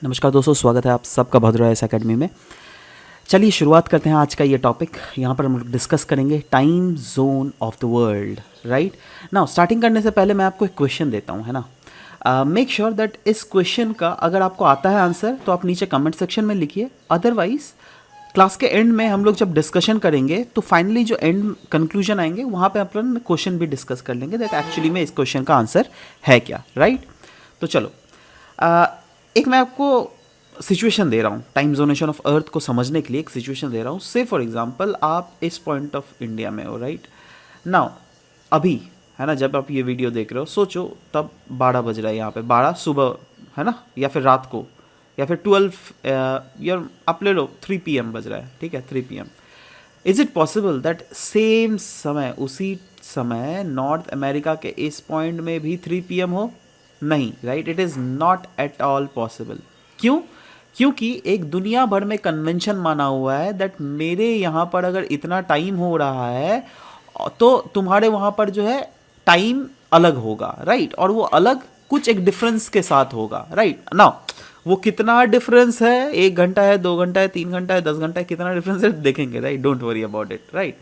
नमस्कार दोस्तों, स्वागत है आप सबका भद्रा एस अकेडमी में। चलिए शुरुआत करते हैं आज का ये टॉपिक। यहाँ पर हम लोग डिस्कस करेंगे time zone of the world. Right now starting करने से पहले मैं आपको एक क्वेश्चन देता हूँ, है ना। मेक श्योर दैट इस क्वेश्चन का अगर आपको आता है आंसर तो आप नीचे कमेंट सेक्शन में लिखिए। अदरवाइज क्लास के एंड में हम लोग जब डिस्कशन करेंगे तो फाइनली जो एंड कंक्लूजन आएंगे वहाँ पे अपन क्वेश्चन भी डिस्कस कर लेंगे दैट एक्चुअली में इस क्वेश्चन का आंसर है क्या। राइट तो चलो एक मैं आपको सिचुएशन दे रहा हूँ टाइम जोनेशन ऑफ अर्थ को समझने के लिए। एक सिचुएशन दे रहा हूँ। से फॉर एग्जांपल आप इस पॉइंट ऑफ इंडिया में हो, राइट नाउ अभी, है ना, जब आप ये वीडियो देख रहे हो सोचो तब 12 बज रहा है यहाँ पे, 12 सुबह, है ना, या फिर रात को, या फिर 12 या आप ले लो 3 PM बज रहा है, ठीक है, 3 PM। Is it possible that same समय उसी समय नॉर्थ अमेरिका के इस पॉइंट में भी 3 PM हो? नहीं, right, it is not at all possible. क्यों? क्योंकि एक दुनिया भर में कन्वेंशन माना हुआ है दैट मेरे यहाँ पर अगर इतना टाइम हो रहा है तो तुम्हारे वहाँ पर जो है टाइम अलग होगा, राइट, और वो अलग कुछ एक डिफरेंस के साथ होगा। राइट नाउ वो कितना डिफरेंस है, 1 घंटा है, 2 घंटा है, 3 घंटा है, 10 घंटा है, कितना डिफरेंस है देखेंगे, right, don't worry about it. Right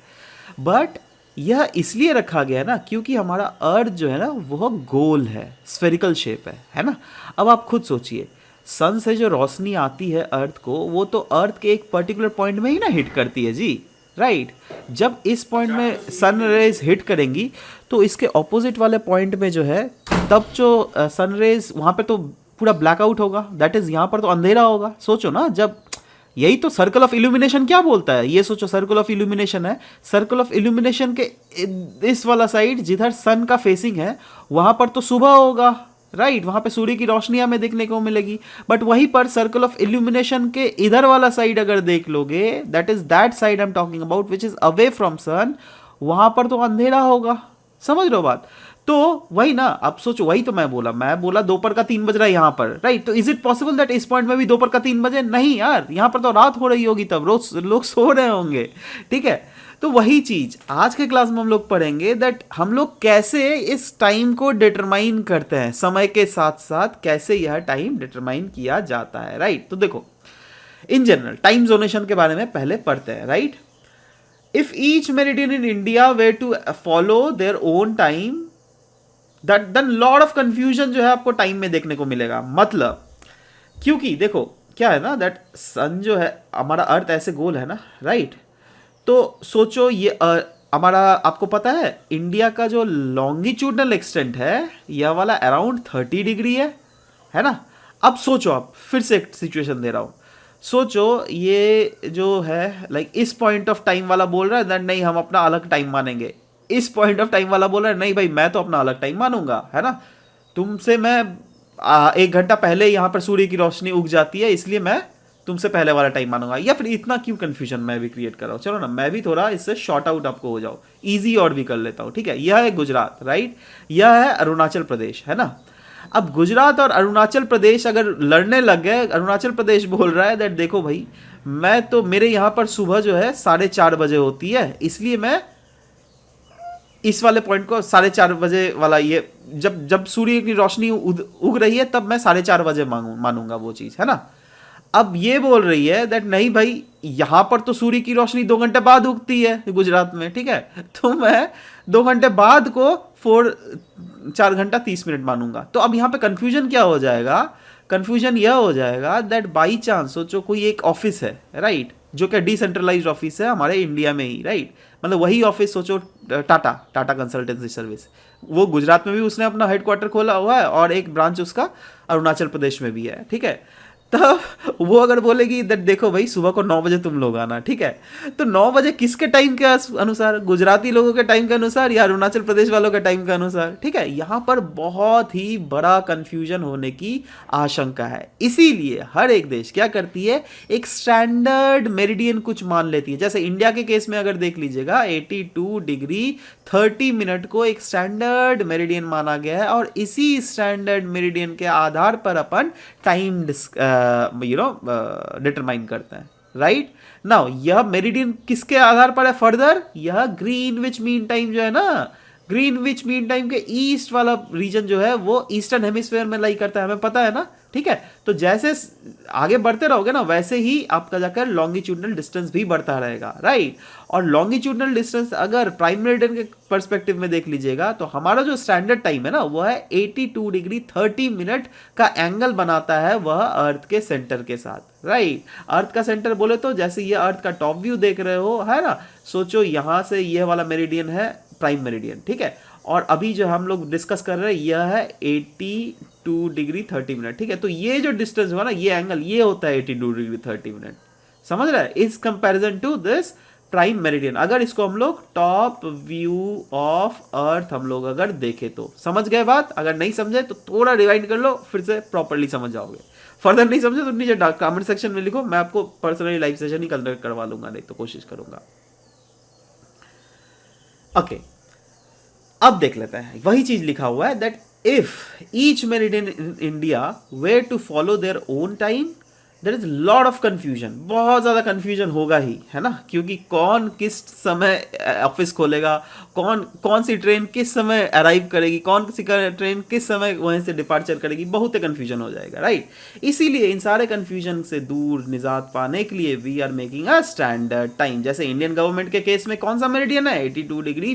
but यह इसलिए रखा गया है ना क्योंकि हमारा अर्थ जो है ना वह गोल है, स्फेरिकल शेप है ना। अब आप खुद सोचिए, सन से जो रोशनी आती है अर्थ को, वो तो अर्थ के एक पर्टिकुलर पॉइंट में ही ना हिट करती है जी। राइट जब इस पॉइंट में सन रेज हिट करेंगी तो इसके ऑपोजिट वाले पॉइंट में जो है तब जो सन रेज वहाँ पे तो पूरा ब्लैकआउट होगा, दैट इज़ यहाँ पर तो अंधेरा होगा। सोचो ना, जब यही तो सर्कल ऑफ इल्यूमिनेशन क्या बोलता है, ये सोचो सर्कल ऑफ इल्यूमिनेशन है, सर्कल ऑफ इल्यूमिनेशन के इस वाला साइड जिधर सन का फेसिंग है वहाँ पर तो सुबह होगा, राइट, वहाँ पे सूर्य की रोशनी हमें देखने को मिलेगी। बट वहीं पर सर्कल ऑफ इल्यूमिनेशन के इधर वाला साइड अगर देख लोगे, that is that side I am talking about which is away from sun, वहाँ पर तो अंधेरा होगा। समझ लो बात। तो वही ना, अब सोचो, वही तो मैं बोला दोपहर का 3 बज रहा है यहाँ पर, राइट, तो इज इट पॉसिबल दैट इस पॉइंट में भी दोपहर का 3 बजे? नहीं यार, यहाँ पर तो रात हो रही होगी, तब रोज लोग सो रहे होंगे। ठीक है, तो वही चीज आज के क्लास में हम लोग पढ़ेंगे दैट हम लोग कैसे इस टाइम को डिटरमाइन करते हैं, समय के साथ साथ कैसे यह टाइम डिटरमाइन किया जाता है। राइट तो देखो, इन जनरल टाइम जोनेशन के बारे में पहले पढ़ते हैं। Right if each meridian in India were to follow their own time, that then lot of confusion जो है आपको टाइम में देखने को मिलेगा। मतलब क्योंकि देखो क्या है ना, दैट सन जो है हमारा अर्थ ऐसे गोल है ना, राइट, तो सोचो ये हमारा, आपको पता है इंडिया का जो लॉन्गिट्यूडनल एक्सटेंट है यह वाला अराउंड 30 डिग्री है ना। अब सोचो, आप फिर से एक सिचुएशन दे रहा हूँ, सोचो ये जो है लाइक इस पॉइंट ऑफ टाइम वाला बोल रहा है दैट नहीं हम अपना अलग टाइम मानेंगे, इस पॉइंट ऑफ टाइम वाला बोल रहा है नहीं भाई मैं तो अपना अलग टाइम मानूंगा, है ना, तुमसे मैं 1 घंटा पहले यहाँ पर सूर्य की रोशनी उग जाती है इसलिए मैं तुमसे पहले वाला टाइम मानूंगा। या फिर इतना क्यों कंफ्यूजन मैं भी क्रिएट कर रहा हूँ, चलो ना मैं भी थोड़ा इससे शॉर्ट आउट आपको हो जाओ, इजी और भी कर लेता हूँ। ठीक है, यह है गुजरात, राइट, यह है अरुणाचल प्रदेश, है ना। अब गुजरात और अरुणाचल प्रदेश अगर लड़ने लग गए, अरुणाचल प्रदेश बोल रहा है दैट देखो भाई मैं तो, मेरे यहाँ पर सुबह जो है 4:30 बजे होती है इसलिए मैं इस वाले पॉइंट को 4:30 बजे वाला, ये जब जब सूर्य की रोशनी उग रही है तब मैं 4:30 बजे मानूंगा वो चीज़, है ना। अब ये बोल रही है दैट नहीं भाई यहां पर तो सूर्य की रोशनी 2 घंटे बाद उगती है गुजरात में, ठीक है, तो मैं 2 घंटे बाद को 4 घंटा 30 मिनट मानूंगा। तो अब यहां पे कंफ्यूजन क्या हो जाएगा, कंफ्यूजन यह हो जाएगा दैट बाई चांस सोचो कोई एक ऑफिस है, राइट, जो कि डिसेंट्रलाइज्ड ऑफिस है हमारे इंडिया में ही, राइट, मतलब वही ऑफिस सोचो टाटा कंसल्टेंसी सर्विस, वो गुजरात में भी उसने अपना हेडक्वार्टर खोला हुआ है और एक ब्रांच उसका अरुणाचल प्रदेश में भी है। ठीक है, तब वो अगर बोलेगी दैट देखो भाई सुबह को 9 बजे तुम लोग आना, ठीक है, तो 9 बजे किसके टाइम के अनुसार, गुजराती लोगों के टाइम के अनुसार या अरुणाचल प्रदेश वालों के टाइम के अनुसार। ठीक है, यहाँ पर बहुत ही बड़ा कंफ्यूजन होने की आशंका है, इसीलिए हर एक देश क्या करती है, एक स्टैंडर्ड मेरिडियन कुछ मान लेती है। जैसे इंडिया के केस में अगर देख लीजिएगा 82 डिग्री 30 मिनट को एक स्टैंडर्ड मेरिडियन माना गया है और इसी स्टैंडर्ड मेरिडियन के आधार पर अपन टाइम डिटरमाइन करते हैं। राइट नाउ यह मेरिडियन किसके आधार पर है, फर्दर यह ग्रीनविच मीन टाइम जो है ना, ग्रीनविच मीन टाइम के ईस्ट वाला रीजन जो है वो ईस्टर्न हेमिस्फेयर में लाई करता है, हमें पता है ना, ठीक है। तो जैसे आगे बढ़ते रहोगे ना वैसे ही आपका जाकर लॉन्गिट्यूडनल डिस्टेंस भी बढ़ता रहेगा, राइट। और लॉन्गिट्यूडनल डिस्टेंस अगर प्राइम मेरिडियन के पर्सपेक्टिव में देख लीजिएगा तो हमारा जो स्टैंडर्ड टाइम है ना वो है 82 डिग्री 30 मिनट का एंगल बनाता है वह अर्थ के सेंटर के साथ, राइट। अर्थ का सेंटर बोले तो जैसे ये अर्थ का टॉप व्यू देख रहे हो, है ना, सोचो यहां से ये वाला मेरिडियन है प्राइम मेरिडियन, ठीक है। और अभी जो हम लोग डिस्कस कर रहे हैं यह है 82 डिग्री 30 मिनट, ठीक है। तो ये जो डिस्टेंस हुआ ना, ये एंगल ये होता है 82 डिग्री 30 मिनट, समझ रहा है, is comparison to this prime meridian. अगर इसको हम लोग टॉप व्यू ऑफ अर्थ हम लोग अगर देखें तो समझ गए बात। अगर नहीं समझे तो थोड़ा रिवाइंड कर लो, फिर से प्रॉपर्ली समझ जाओगे। फर्दर नहीं समझे तो नीचे कमेंट सेक्शन में लिखो, मैं आपको पर्सनली लाइव सेशन ही कंडक्ट करवा लूंगा, नहीं तो कोशिश करूंगा। ओके, अब देख लेते हैं, वही चीज लिखा हुआ है that if each meridian in India were to follow their own time there is lot of confusion, बहुत ज्यादा कंफ्यूजन होगा ही, है ना, क्योंकि कौन किस समय ऑफिस खोलेगा, कौन सी ट्रेन किस समय अराइव करेगी, कौन सी ट्रेन किस समय वहीं से डिपार्चर करेगी, बहुत कंफ्यूजन हो जाएगा, राइट। इसीलिए इन सारे कंफ्यूजन से दूर निजात पाने के लिए we are making a standard time. जैसे इंडियन गवर्नमेंट के केस में कौन सा मेरिडियन है, 82 degree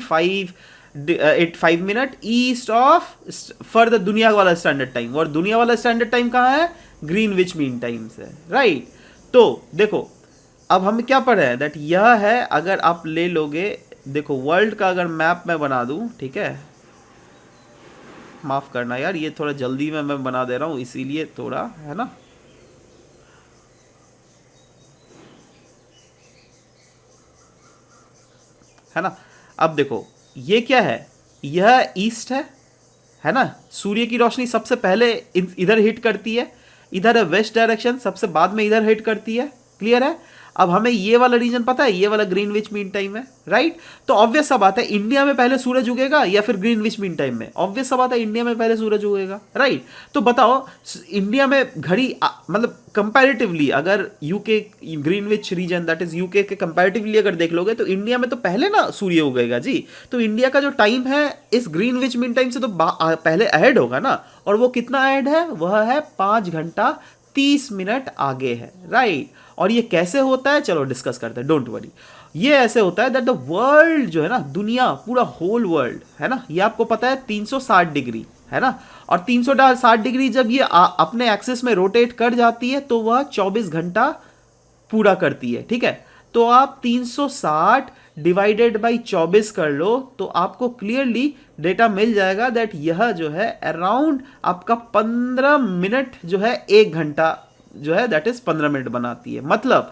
5 minute east of for the दुनिया वाला स्टैंडर्ड टाइम। और दुनिया वाला स्टैंडर्ड टाइम कहाँ है, ग्रीनविच मीन टाइम से, राइट। तो देखो अब हम क्या पढ़ रहे हैं दैट यह है, अगर आप ले लोगे, देखो वर्ल्ड का अगर मैप मैं बना दूं, ठीक है, माफ करना यार ये थोड़ा जल्दी में मैं बना दे रहा हूं इसीलिए थोड़ा, है ना, है ना। अब देखो ये क्या है, यह ईस्ट है ना, सूर्य की रोशनी सबसे पहले इधर हिट करती है, इधर है वेस्ट डायरेक्शन, सबसे बाद में इधर हिट करती है, क्लियर है। अब हमें ये वाला रीजन पता है, ये वाला ग्रीनविच मीन टाइम है, राइट। तो ऑब्वियस सा बात है इंडिया में पहले सूरज उगेगा या फिर ग्रीनविच मीन टाइम में, ऑब्वियस सा बात है इंडिया में पहले सूरज उगेगा, राइट। तो बताओ इंडिया में घड़ी मतलब कंपैरेटिवली अगर UK Greenwich region that is UK के कंपैरेटिवली अगर देख लोगे तो इंडिया में तो पहले ना सूर्य उगेगा जी। तो इंडिया का जो टाइम है इस ग्रीनविच मीन टाइम से तो पहले अहेड होगा ना, और वो कितना अहेड है, वह है 5 घंटा 30 मिनट आगे है, राइट। और ये कैसे होता है चलो डिस्कस करते हैं, डोंट वरी। ये ऐसे होता है दैट द वर्ल्ड जो है ना, दुनिया पूरा होल वर्ल्ड है ना, ये आपको पता है 360 डिग्री है ना, और 360 डिग्री जब ये अपने एक्सिस में रोटेट कर जाती है तो वह 24 घंटा पूरा करती है, ठीक है। तो आप 360 डिवाइडेड बाई 24 कर लो तो आपको क्लियरली डेटा मिल जाएगा दैट यह जो है अराउंड आपका 15 मिनट जो है 1 घंटा जो है दैट इज 15 मिनट बनाती है। मतलब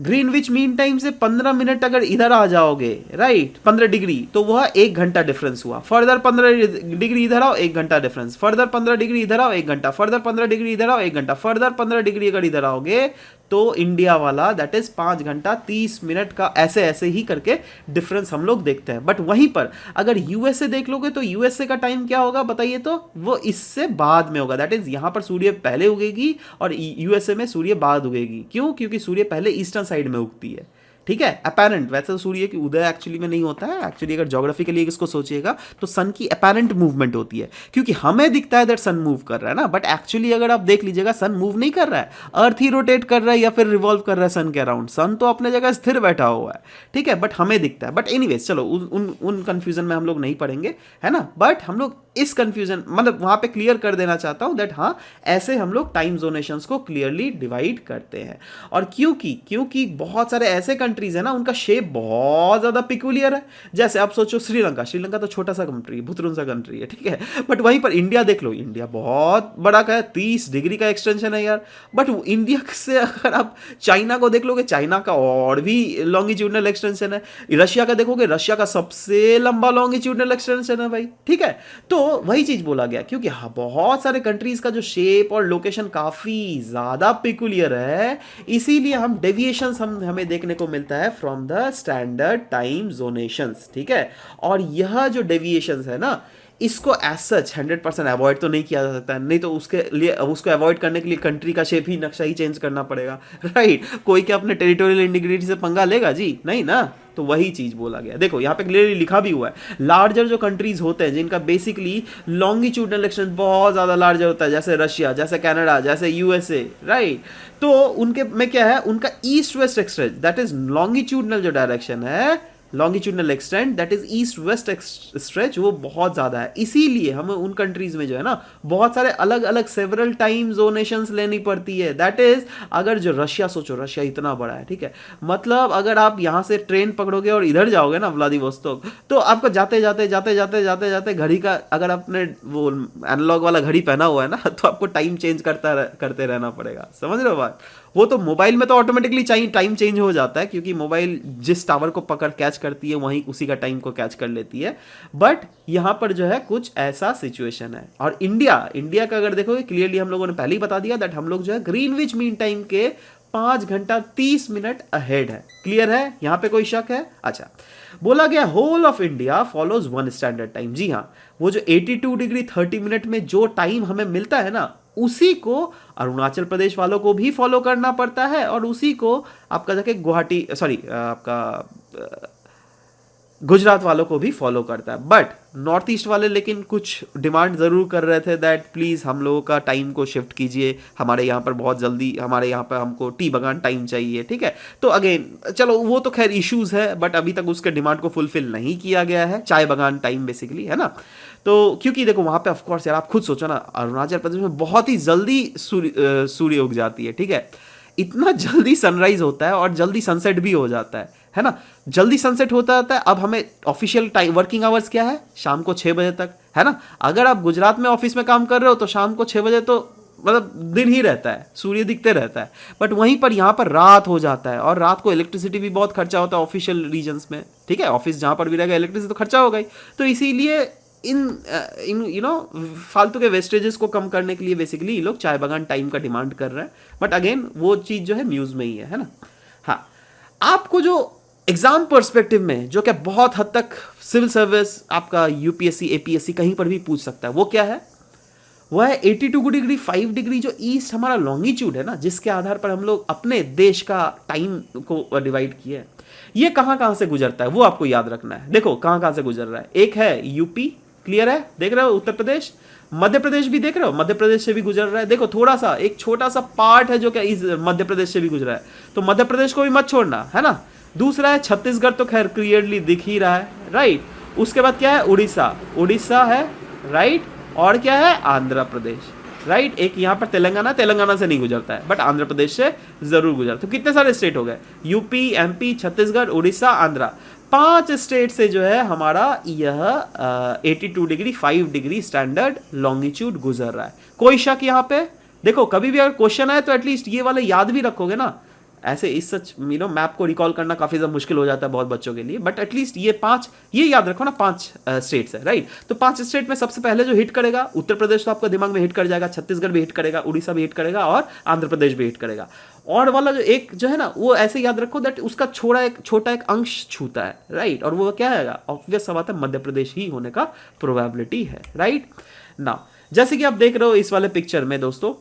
ग्रीनविच मीन टाइम से 15 मिनट अगर इधर आ जाओगे, राइट, 15 डिग्री, तो वह 1 घंटा डिफरेंस हुआ। फर्दर 15 डिग्री इधर आओ 1 घंटा डिफरेंस, फर्दर 15 डिग्री इधर आओ 1 घंटा, फर्दर 15 डिग्री इधर आओ 1 घंटा, फर्दर 15 डिग्री अगर इधर आओगे तो इंडिया वाला दैट इज 5 घंटा 30 मिनट का ऐसे ऐसे ही करके डिफरेंस हम लोग देखते हैं। बट वहीं पर अगर यूएसए देख लोगे तो यूएसए का टाइम क्या होगा बताइए, तो वो इससे बाद में होगा, दैट इज यहां पर सूर्य पहले उगेगी और यूएसए में सूर्य बाद उगेगी। क्यों, क्योंकि सूर्य पहले ईस्टर्न साइड में उगती है, ठीक है, अपेरेंट। वैसे तो सूर्य की उदय एक्चुअली में नहीं होता है, एक्चुअली अगर ज्योग्राफिकली इसको सोचिएगा तो सन की अपेरेंट मूवमेंट होती है, क्योंकि हमें दिखता है दैट सन मूव कर रहा है ना, बट एक्चुअली अगर आप देख लीजिएगा सन मूव नहीं कर रहा है, अर्थ ही रोटेट कर रहा है या फिर रिवॉल्व कर रहा है सन के अराउंड। सन तो अपने जगह स्थिर बैठा हुआ है, ठीक है, बट हमें दिखता है। बट एनीवेज चलो उन कंफ्यूजन में हम लोग नहीं पढ़ेंगे, है ना। बट हम लोग इस कंफ्यूजन मतलब वहां पे क्लियर कर देना चाहता हूं दैट हाँ ऐसे हम लोग टाइम जोनेशंस को क्लियरली डिवाइड करते हैं। और क्योंकि बहुत सारे ऐसे कंट्रीज है ना उनका शेप बहुत ज्यादा पिकुलियर है। जैसे आप सोचो श्रीलंका तो छोटा सा कंट्री, भुतरुन सा कंट्री है, ठीक है, बट वहीं पर इंडिया देख लो, इंडिया बहुत बड़ा का है, 30 डिग्री का एक्सटेंशन है यार। बट इंडिया से अगर आप चाइना को देख लोगे, चाइना का और भी लॉन्गिट्यूडनल एक्सटेंशन है, रशिया का देखोगे, रशिया का सबसे लंबा लॉन्गिट्यूडनल एक्सटेंशन है भाई, ठीक है। तो वही चीज बोला गया क्योंकि हाँ बहुत सारे कंट्रीज का जो शेप और लोकेशन काफी ज्यादा पिकुलियर है, इसीलिए हम डेविएशंस हमें देखने को मिलता है फ्रॉम द स्टैंडर्ड टाइम जोनेशंस, ठीक है। और यह जो डेविएशंस है ना, इसको एज सच 100% अवॉइड तो नहीं किया जा सकता है, नहीं तो उसके लिए उसको अवॉइड करने के लिए कंट्री का शेप ही, नक्शा ही चेंज करना पड़ेगा, राइट। कोई क्या अपने टेरिटोरियल इंटीग्रिटी से पंगा लेगा जी, नहीं ना। तो वही चीज बोला गया। देखो यहाँ पे क्लियरली लिखा भी हुआ है, लार्जर जो कंट्रीज होते हैं जिनका बेसिकली लॉन्गिट्यूडनल एक्सटेंट बहुत ज्यादा लार्जर होता है, जैसे रशिया, जैसे कनाडा, जैसे यूएसए, राइट, तो उनके में क्या है, उनका east west extent, that is longitudinal जो डायरेक्शन है, longitudinal extent that is east west stretch, वो बहुत ज्यादा है। इसीलिए हमें उन कंट्रीज में जो है ना बहुत सारे अलग अलग सेवरल टाइम जोनेशंस लेनी पड़ती है। दैट इज, अगर जो रशिया, सोचो रशिया इतना बड़ा है, ठीक है, मतलब अगर आप यहां से ट्रेन पकड़ोगे और इधर जाओगे ना व्लादिवोस्तोक, तो आपको जाते जाते जाते जाते जाते जाते घड़ी का, अगर आपने वो एनालॉग वाला घड़ी पहना हुआ है ना, तो आपको टाइम चेंज करते रहना पड़ेगा। समझ रहे हो बात। वो तो मोबाइल में तो ऑटोमेटिकली टाइम चेंज हो जाता है, क्योंकि मोबाइल जिस टावर को पकड़ कैच करती है वहीं उसी का टाइम को कैच कर लेती है। बट यहाँ पर जो है कुछ ऐसा सिचुएशन है। और इंडिया का अगर देखोगे क्लियरली, हम लोगों ने पहले ही बता दिया दैट हम लोग जो है ग्रीनविच मीन टाइम के 5 घंटा 30 मिनट अहेड है। क्लियर है, यहाँ पे कोई शक है? अच्छा, बोला गया whole of India follows one standard time. जी हाँ, वो जो 82 डिग्री 30 मिनट में जो टाइम हमें मिलता है ना, उसी को अरुणाचल प्रदेश वालों को भी फॉलो करना पड़ता है, और उसी को आपका जाके गुवाहाटी, सॉरी आपका गुजरात वालों को भी फॉलो करता है। बट नॉर्थ ईस्ट वाले लेकिन कुछ डिमांड ज़रूर कर रहे थे दैट प्लीज़ हम लोगों का टाइम को शिफ्ट कीजिए, हमारे यहाँ पर बहुत जल्दी, हमारे यहाँ पर हमको टी बगान टाइम चाहिए, ठीक है। तो अगेन चलो वो तो खैर इश्यूज़ है, बट अभी तक उसके डिमांड को फुलफिल नहीं किया गया है, चाय बगान टाइम बेसिकली, है ना। तो क्योंकि देखो वहाँ पे ऑफकोर्स यार, आप खुद सोचो ना, अरुणाचल प्रदेश में बहुत ही जल्दी सूर्य उग जाती है, ठीक है, इतना जल्दी सनराइज होता है और जल्दी सनसेट भी हो जाता है ना, जल्दी सनसेट होता है। अब हमें ऑफिशियल टाइम वर्किंग आवर्स क्या है, शाम को 6 बजे तक, है ना। अगर आप गुजरात में ऑफिस में काम कर रहे हो तो शाम को 6 बजे तो मतलब दिन ही रहता है, सूर्य दिखते रहता है। बट वहीं पर यहाँ पर रात हो जाता है, और रात को इलेक्ट्रिसिटी भी बहुत खर्चा होता है ऑफिशियल रीजन्स में, ठीक है। ऑफिस जहाँ पर भी रहेगा इलेक्ट्रिसिटी तो खर्चा होगा ही, तो इसीलिए इन यू नो फालतू के वेस्टेजेस को कम करने के लिए बेसिकली ये लोग चाय बगान टाइम का डिमांड कर रहे हैं। बट अगेन वो चीज़ जो है न्यूज़ में ही है ना। हाँ, आपको जो एग्जाम पर्सपेक्टिव में जो क्या बहुत हद तक सिविल सर्विस आपका यूपीएससी एपीएससी कहीं पर भी पूछ सकता है, वो क्या है, वह है 82 डिग्री 5 डिग्री जो ईस्ट हमारा लॉन्गिट्यूड है ना, जिसके आधार पर हम लोग अपने देश का टाइम को डिवाइड किए हैं, ये कहाँ कहाँ से गुजरता है वो आपको याद रखना है। देखो कहाँ कहाँ से गुजर रहा है, एक है यूपी, क्लियर है, देख रहे हो, उत्तर प्रदेश, मध्य प्रदेश भी देख रहे हो, मध्य प्रदेश से भी गुजर रहा है। देखो थोड़ा सा एक छोटा सा पार्ट है जो क्या इस मध्य प्रदेश से भी गुजरा है, तो मध्य प्रदेश को भी मत छोड़ना, है ना। दूसरा है छत्तीसगढ़, तो खैर क्लियरली दिख ही रहा है, राइट। उसके बाद क्या है, उड़ीसा है, राइट, और क्या है, आंध्र प्रदेश, राइट। एक यहाँ पर तेलंगाना से नहीं गुजरता है, बट आंध्र प्रदेश से जरूर गुजरता। तो कितने सारे स्टेट हो गए, UP, MP, Chhattisgarh, Orissa, Andhra, 5 state से जो है हमारा यह 82 डिग्री 5 डिग्री स्टैंडर्ड लॉन्गिट्यूड गुजर रहा है। कोई शक यहाँ पे? देखो कभी भी अगर क्वेश्चन आए तो एटलीस्ट ये वाले याद भी रखोगे ना। ऐसे इस सच मैप को रिकॉल करना काफी ज्यादा मुश्किल हो जाता है बहुत बच्चों के लिए, बट एटलीस्ट ये याद रखो ना, 5 स्टेट्स है, राइट। तो 5 स्टेट में सबसे पहले जो हिट करेगा, उत्तर प्रदेश तो आपका दिमाग में हिट कर जाएगा, छत्तीसगढ़ भी हिट करेगा, उड़ीसा भी हिट करेगा, और आंध्र प्रदेश भी हिट करेगा। और वाला जो एक जो है ना, वो ऐसे याद रखो दैट उसका छोटा एक अंश छूता है, राइट। और वो क्या है, ऑब्वियस सा बात है, मध्य प्रदेश ही होने का प्रोबेबिलिटी है, राइट ना। जैसे कि आप देख रहे हो इस वाले पिक्चर में दोस्तों,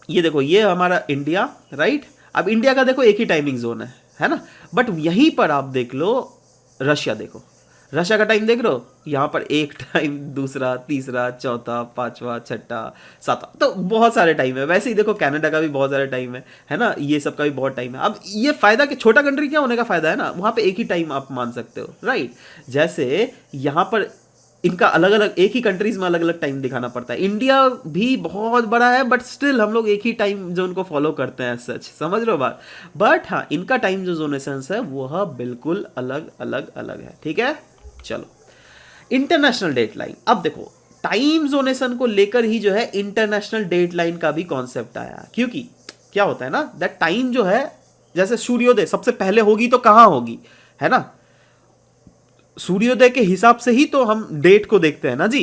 ये देखो, ये हमारा इंडिया, राइट। अब इंडिया का देखो एक ही टाइमिंग जोन है ना, बट यहीं पर आप देख लो रशिया, देखो रशिया का टाइम देख रहे हो, यहाँ पर एक टाइम, दूसरा, तीसरा, चौथा, पांचवा, छठा, सातवां, तो बहुत सारे टाइम है। वैसे ही देखो कनाडा का भी बहुत सारे टाइम है ना, ये सब का भी बहुत टाइम है। अब ये फायदा कि छोटा कंट्री क्या होने का फायदा है ना, वहाँ पे एक ही टाइम आप मान सकते हो, राइट। जैसे यहाँ पर इनका अलग अलग, एक ही कंट्रीज में अलग अलग टाइम दिखाना पड़ता है। इंडिया भी बहुत बड़ा है, बट स्टिल हम लोग एक ही टाइम जोन को फॉलो करते हैं, सच समझ रहे हो बात। बट हाँ, इनका टाइम जो जोनेशंस है वह बिल्कुल अलग अलग है, ठीक है। चलो, इंटरनेशनल डेट लाइन। अब देखो टाइम जोनेशन को लेकर ही जो है इंटरनेशनल डेट लाइन का भी कॉन्सेप्ट आया, क्योंकि क्या होता है ना, दैट टाइम जो है, जैसे सूर्योदय सबसे पहले होगी तो कहाँ होगी, है ना, सूर्योदय के हिसाब से ही तो हम डेट को देखते हैं ना जी।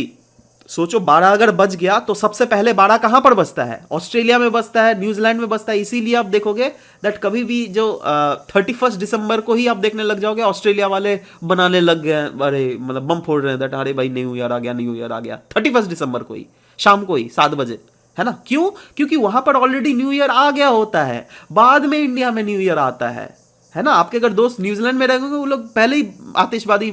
सोचो 12 अगर बज गया तो सबसे पहले 12 कहां पर बजता है? ऑस्ट्रेलिया में बजता है, न्यूजीलैंड में बजता है। इसीलिए आप देखोगे दैट कभी भी जो 31 दिसंबर को ही आप देखने लग जाओगे ऑस्ट्रेलिया वाले बनाने लग गए, अरे मतलब बम फोड़ रहे हैं दैट अरे भाई न्यू ईयर आ गया, न्यू ईयर आ गया 31 दिसंबर को ही, शाम को ही 7 बजे, है ना? क्यों? क्योंकि वहां पर ऑलरेडी न्यू ईयर आ गया होता है, बाद में इंडिया में न्यू ईयर आता है ना? आपके अगर दोस्त न्यूजीलैंड में रहेंगे वो लोग पहले ही आतिशबाजी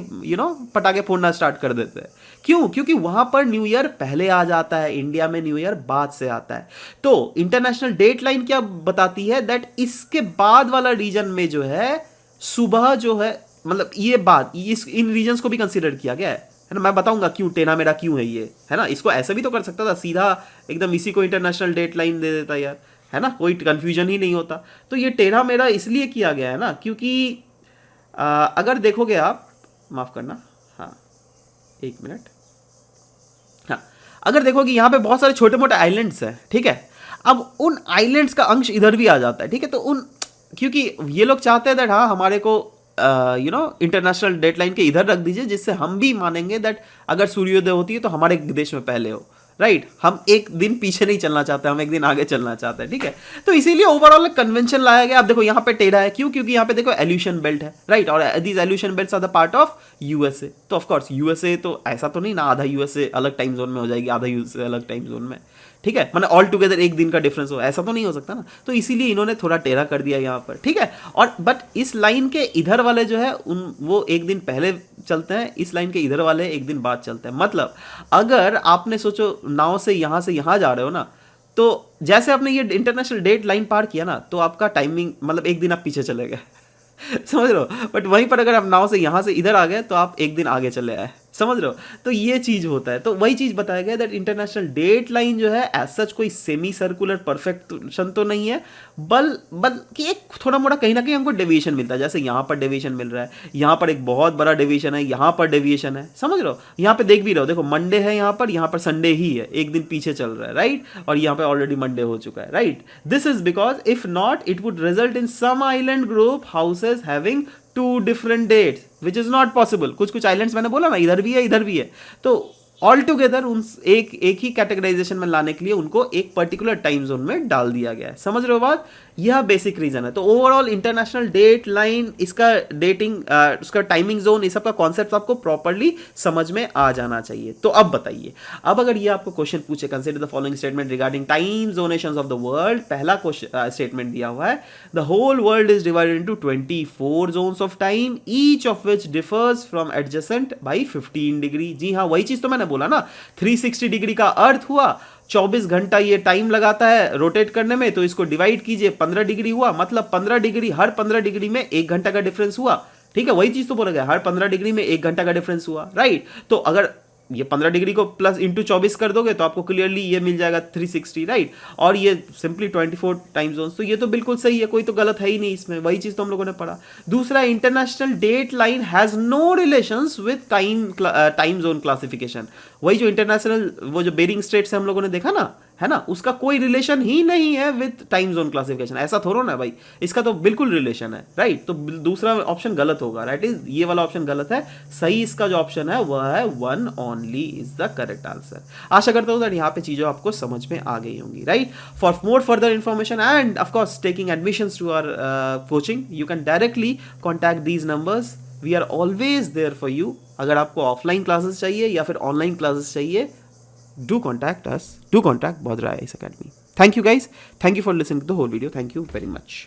पटाखे फोड़ना स्टार्ट कर देते हैं। क्यों? क्योंकि वहां पर न्यू ईयर पहले आ जाता है, इंडिया में न्यू ईयर बाद से आता है। तो इंटरनेशनल डेट लाइन क्या बताती है? दैट इसके बाद वाला रीजन में जो है सुबह जो है, मतलब ये बात इन रीजन्स को भी कंसिडर किया गया है ना? मैं बताऊंगा क्यों टेढ़ा मेरा क्यों है ये, है ना? इसको ऐसे भी तो कर सकता था, सीधा एकदम इसी को इंटरनेशनल डेट लाइन दे देता यार, है ना? कोई कंफ्यूजन ही नहीं होता। तो ये टेढ़ा मेरा इसलिए किया गया है ना, क्योंकि अगर देखोगे आप, माफ करना, हाँ 1 मिनट, हाँ अगर देखो कि यहाँ पे बहुत सारे छोटे मोटे आइलैंड्स हैं, ठीक है? अब उन आइलैंड्स का अंश इधर भी आ जाता है, ठीक है? तो क्योंकि ये लोग चाहते हैं दैट हाँ हमारे को इंटरनेशनल डेडलाइन के इधर रख दीजिए, जिससे हम भी मानेंगे दैट अगर सूर्योदय होती है तो हमारे देश में पहले हो, राइट? हम एक दिन पीछे नहीं चलना चाहते, हम एक दिन आगे चलना चाहते हैं, ठीक है? तो इसीलिए ओवरऑल कन्वेंशन लाया गया। अब देखो यहाँ पे टेढ़ा है, क्यों? क्योंकि यहाँ पे देखो एल्यूशन बेल्ट है, राइट? और these Aleutian belts are the part of USA. तो ऑफ कोर्स यूएसए तो ऐसा तो नहीं ना आधा यूएसए अलग टाइम जोन में हो जाएगी, आधा यूएसए अलग टाइम जोन में, ठीक है? मतलब ऑल टुगेदर एक दिन का डिफरेंस हो, ऐसा तो नहीं हो सकता ना। तो इसीलिए इन्होंने थोड़ा टेढ़ा कर दिया यहाँ पर, ठीक है? और बट इस लाइन के इधर वाले जो है वो एक दिन पहले चलते हैं, इस लाइन के इधर वाले एक दिन बाद चलते हैं। मतलब अगर आपने सोचो नाव से यहाँ जा रहे हो ना, तो जैसे आपने ये इंटरनेशनल डेट लाइन पार किया ना, तो आपका टाइमिंग मतलब एक दिन आप पीछे चले गए समझ रहे हो? बट वहीं पर अगर आप नाव से यहाँ से इधर आ गए तो आप एक दिन आगे चले आए, समझ रहे हो? तो ये चीज होता है। तो वही चीज बताया गया दैट इंटरनेशनल डेट लाइन जो है एज सच कोई सेमी सर्कुलर परफेक्शन तो नहीं है, बल्कि एक थोड़ा मोड़ा कहीं ना कहीं हमको डेविएशन मिलता है। जैसे यहाँ पर डेविएशन मिल रहा है, यहाँ पर एक बहुत बड़ा डेविएशन है, यहाँ पर डेविएशन है, समझ रहे हो? यहाँ पे देख भी रहो, देखो मंडे है यहाँ पर संडे ही है, एक दिन पीछे चल रहा है, राइट? और यहाँ पे ऑलरेडी मंडे हो चुका है, right? This is because if not it would result in some island group houses having 2 different dates, which is not possible। कुछ आइलैंड्स मैंने बोला ना इधर भी है इधर भी है, तो ऑल टुगेदर उन एक ही कैटेगराइजेशन में लाने के लिए उनको एक पर्टिकुलर टाइम जोन में डाल दिया गया है। समझ रहे हो बात? यह बेसिक रीजन है। तो ओवरऑल इंटरनेशनल डेट लाइन, इसका डेटिंग, उसका टाइमिंग जोन, इस सब का कॉन्सेप्ट आपको प्रॉपर्ली समझ में आ जाना चाहिए। तो अब बताइए, अब अगर ये आपको क्वेश्चन पूछे consider the following statement regarding time zonations of the world, पहला स्टेटमेंट दिया हुआ है the whole world is divided into 24 zones of time, each of which differs from adjacent by 15 degree. जी हाँ, वही चीज तो मैंने बोला ना, 360 डिग्री का अर्थ हुआ, 24 घंटा ये टाइम लगाता है रोटेट करने में, तो इसको डिवाइड कीजिए, 15 डिग्री हुआ, मतलब 15 डिग्री, हर 15 डिग्री में 1 घंटा का डिफरेंस हुआ, ठीक है? वही चीज तो बोला गया, हर 15 डिग्री में 1 घंटा का डिफरेंस हुआ, राइट? तो अगर ये 15 डिग्री को प्लस इंटू 24 कर दोगे तो आपको क्लियरली ये मिल जाएगा 360, राइट? और ये सिंपली 24 टाइम जोन्स, तो ये तो बिल्कुल सही है, कोई तो गलत है ही नहीं इसमें, वही चीज तो हम लोगों ने पढ़ा। दूसरा, international date line has no relations with time zone classification. वही जो इंटरनेशनल वो जो बेरिंग स्ट्रेट्स है हम लोगों ने देखा ना, है ना, उसका कोई रिलेशन ही नहीं है विद टाइम जोन क्लासिफिकेशन। ऐसा थोड़ा ना भाई, इसका तो बिल्कुल रिलेशन है, राइट? तो दूसरा ऑप्शन गलत होगा, राइट? इज ये वाला ऑप्शन गलत है, सही इसका जो ऑप्शन है वह है 1 only is the correct answer. आशा करता हूं दैट यहाँ पे चीजें आपको समझ में आ गई होंगी, right? For more further information and of course taking admissions to our coaching, you can directly contact these numbers, we are always there for you. अगर आपको ऑफलाइन क्लासेस चाहिए या फिर ऑनलाइन क्लासेस चाहिए, do contact us, do contact Bhadra IAS Academy. Thank you guys, thank you for listening to the whole video, thank you very much.